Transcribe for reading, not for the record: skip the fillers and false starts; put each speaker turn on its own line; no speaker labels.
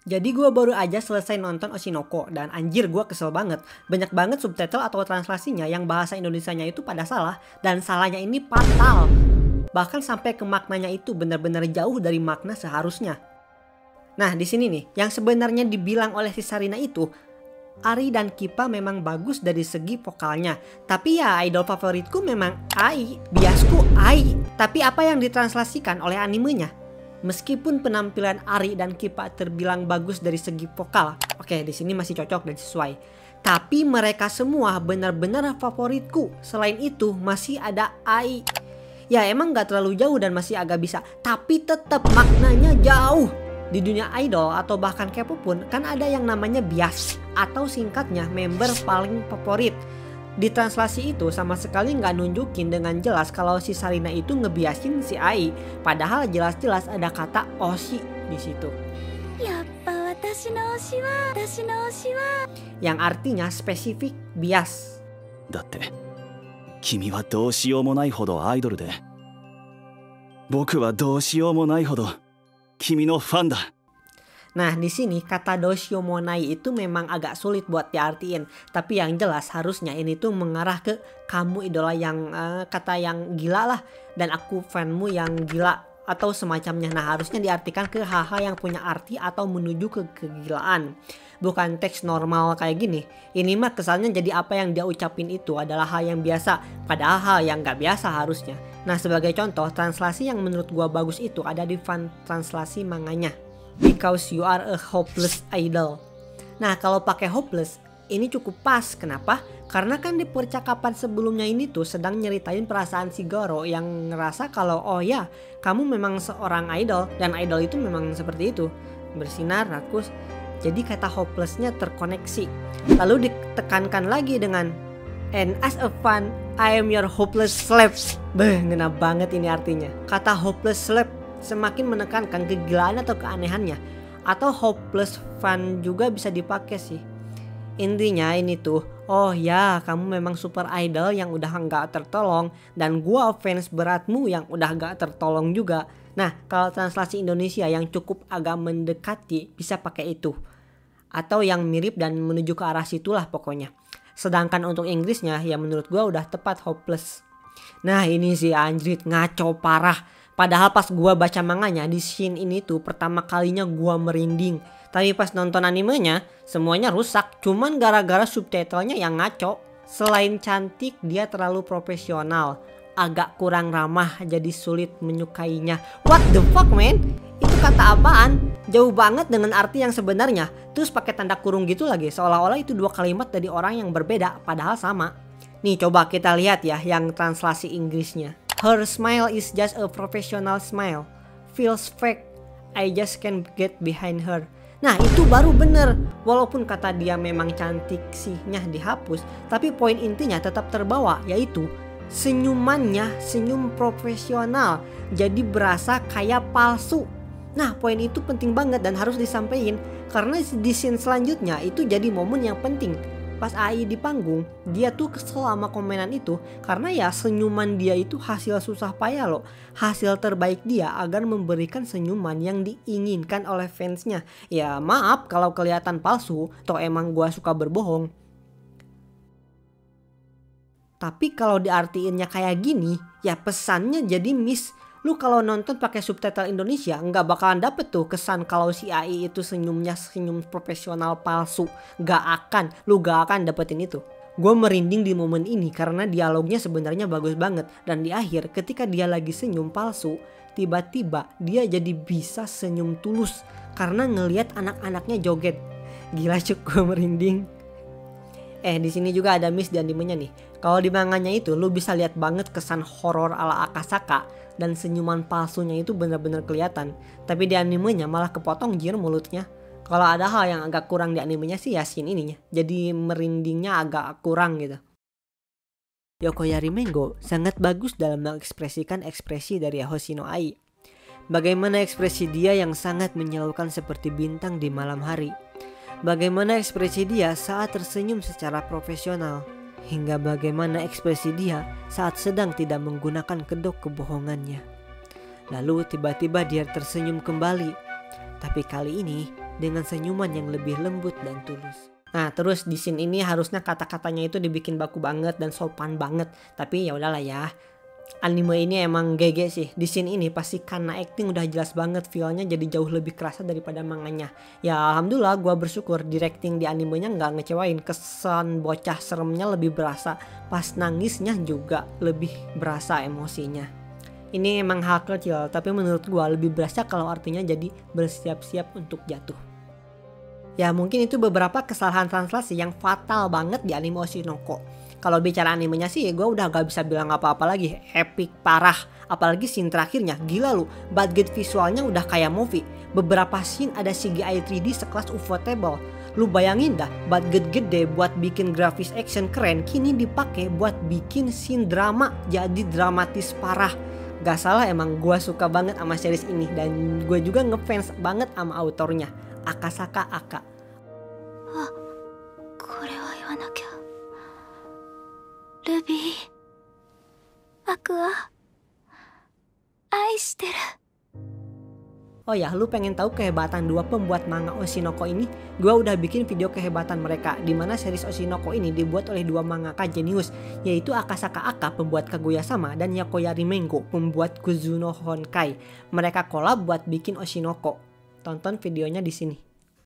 Jadi gue baru aja selesai nonton Oshinoko dan anjir gue kesel banget. Banyak banget subtitle atau translasinya yang bahasa Indonesianya itu pada salah dan salahnya ini fatal. Bahkan sampai ke maknanya itu benar-benar jauh dari makna seharusnya. Nah di sini nih yang sebenarnya dibilang oleh si Sarina itu Ari dan Kippa memang bagus dari segi vokalnya. Tapi ya idol favoritku memang Ai, biasku Ai. Tapi apa yang ditranslasikan oleh animenya? Meskipun penampilan Ari dan Kippa terbilang bagus dari segi vokal, oke di sini masih cocok dan sesuai. Tapi mereka semua benar-benar favoritku. Selain itu masih ada Ai. Ya emang gak terlalu jauh dan masih agak bisa, tapi tetap maknanya jauh. Di dunia idol atau bahkan K-pop pun kan ada yang namanya bias atau singkatnya member paling favorit. Di translasi itu sama sekali nggak nunjukin dengan jelas kalau si Sarina itu ngebiasin si Ai, padahal jelas-jelas ada kata oshi di situ. Yang artinya spesifik bias.
だって君はどうしようもないほどアイドルで、僕はどうしようもないほど君のファンだ.
Nah di sini kata doshiomonai itu memang agak sulit buat diartiin. Tapi yang jelas harusnya ini tuh mengarah ke kamu idola yang kata yang gila lah. Dan aku fanmu yang gila atau semacamnya. Nah harusnya diartikan ke hal-hal yang punya arti atau menuju ke kegilaan. Bukan teks normal kayak gini. Ini mah kesannya jadi apa yang dia ucapin itu adalah hal yang biasa. Padahal hal yang gak biasa harusnya. Nah sebagai contoh translasi yang menurut gua bagus itu ada di fan translasi manganya. Because you are a hopeless idol. Nah kalau pakai hopeless ini cukup pas. Kenapa? Karena kan di percakapan sebelumnya ini tuh sedang nyeritain perasaan si Goro yang ngerasa kalau oh ya kamu memang seorang idol dan idol itu memang seperti itu, bersinar, rakus. Jadi kata hopelessnya terkoneksi. Lalu ditekankan lagi dengan and as a fan I am your hopeless slave. Beh, ngena banget ini artinya. Kata hopeless slave semakin menekankan kegilaan atau keanehannya. Atau hopeless fan juga bisa dipakai sih. Intinya ini tuh, oh ya kamu memang super idol yang udah gak tertolong. Dan gua fans beratmu yang udah gak tertolong juga. Nah kalau translasi Indonesia yang cukup agak mendekati bisa pakai itu. Atau yang mirip dan menuju ke arah situlah pokoknya. Sedangkan untuk Inggrisnya ya menurut gua udah tepat hopeless. Nah ini sih anjrit ngaco parah. Padahal pas gua baca manganya di scene ini tuh pertama kalinya gua merinding. Tapi pas nonton animenya semuanya rusak. Cuman gara-gara subtitlenya yang ngaco. Selain cantik dia terlalu profesional. Agak kurang ramah jadi sulit menyukainya. What the fuck man? Itu kata apaan? Jauh banget dengan arti yang sebenarnya. Terus pakai tanda kurung gitu lagi. Seolah-olah itu dua kalimat dari orang yang berbeda padahal sama. Nih coba kita lihat ya yang translasi Inggrisnya. Her smile is just a professional smile. Feels fake. I just can't get behind her. Nah itu baru bener. Walaupun kata dia memang cantik sihnya dihapus. Tapi poin intinya tetap terbawa. Yaitu senyumannya senyum profesional. Jadi berasa kayak palsu. Nah poin itu penting banget dan harus disampaikan. Karena di scene selanjutnya itu jadi momen yang penting. Pas Ai di panggung, dia tuh kesel sama komenan itu karena ya senyuman dia itu hasil susah payah loh. Hasil terbaik dia agar memberikan senyuman yang diinginkan oleh fansnya. Ya maaf kalau kelihatan palsu, toh emang gua suka berbohong. Tapi kalau diartiinnya kayak gini, ya pesannya jadi miss. Lu kalau nonton pakai subtitle Indonesia nggak bakalan dapet tuh kesan kalau si Ai itu senyumnya senyum profesional palsu. Lu gak akan dapetin itu. Gue merinding di momen ini karena dialognya sebenarnya bagus banget. Dan di akhir ketika dia lagi senyum palsu, tiba-tiba dia jadi bisa senyum tulus karena ngelihat anak-anaknya joget. Gila cuk, gue merinding. Di sini juga ada miss di animenya nih. Kalau di manganya itu lu bisa lihat banget kesan horor ala Akasaka dan senyuman palsunya itu benar-benar kelihatan. Tapi di animenya malah kepotong jir mulutnya. Kalau ada hal yang agak kurang di animenya sih ya scene ininya. Jadi merindingnya agak kurang gitu. Yokoyari Mengo sangat bagus dalam mengekspresikan ekspresi dari Hoshino Ai. Bagaimana ekspresi dia yang sangat menyilaukan seperti bintang di malam hari. Bagaimana ekspresi dia saat tersenyum secara profesional. Hingga bagaimana ekspresi dia saat sedang tidak menggunakan kedok kebohongannya. Lalu tiba-tiba dia tersenyum kembali. Tapi kali ini dengan senyuman yang lebih lembut dan tulus. Nah terus di scene ini harusnya kata-katanya itu dibikin baku banget dan sopan banget. Tapi ya udahlah ya. Anime ini emang GG sih. Di scene ini pasti karena acting udah jelas banget, feelnya jadi jauh lebih kerasa daripada manganya. Ya alhamdulillah gue bersyukur directing di animenya nggak ngecewain. Kesan bocah seremnya lebih berasa. Pas nangisnya juga lebih berasa emosinya. Ini emang hal kecil, tapi menurut gue lebih berasa kalau artinya jadi bersiap-siap untuk jatuh. Ya mungkin itu beberapa kesalahan translasi yang fatal banget di anime Oshinoko. Kalau bicara animenya sih gue udah gak bisa bilang apa-apa lagi. Epic parah. Apalagi scene terakhirnya. Gila lu. Budget visualnya udah kayak movie. Beberapa scene ada CGI 3D sekelas Ufotable. Lu bayangin dah, budget gede buat bikin grafis action keren kini dipakai buat bikin scene drama jadi dramatis parah. Gak salah emang gue suka banget sama series ini. Dan gue juga ngefans banget sama autornya, Akasaka Aka.
Ah, これは言わなきゃ。ルビー、アクア、愛してる。
Oh ya, lu pengen tahu kehebatan dua pembuat manga Oshinoko ini? Gua udah bikin video kehebatan mereka, di mana series Oshinoko ini dibuat oleh dua mangaka jenius, yaitu Akasaka Aka, pembuat Kaguya-sama, dan Yakoyari Mengo, pembuat Kuzuno Honkai. Mereka collab buat bikin Oshinoko. Tonton videonya di sini.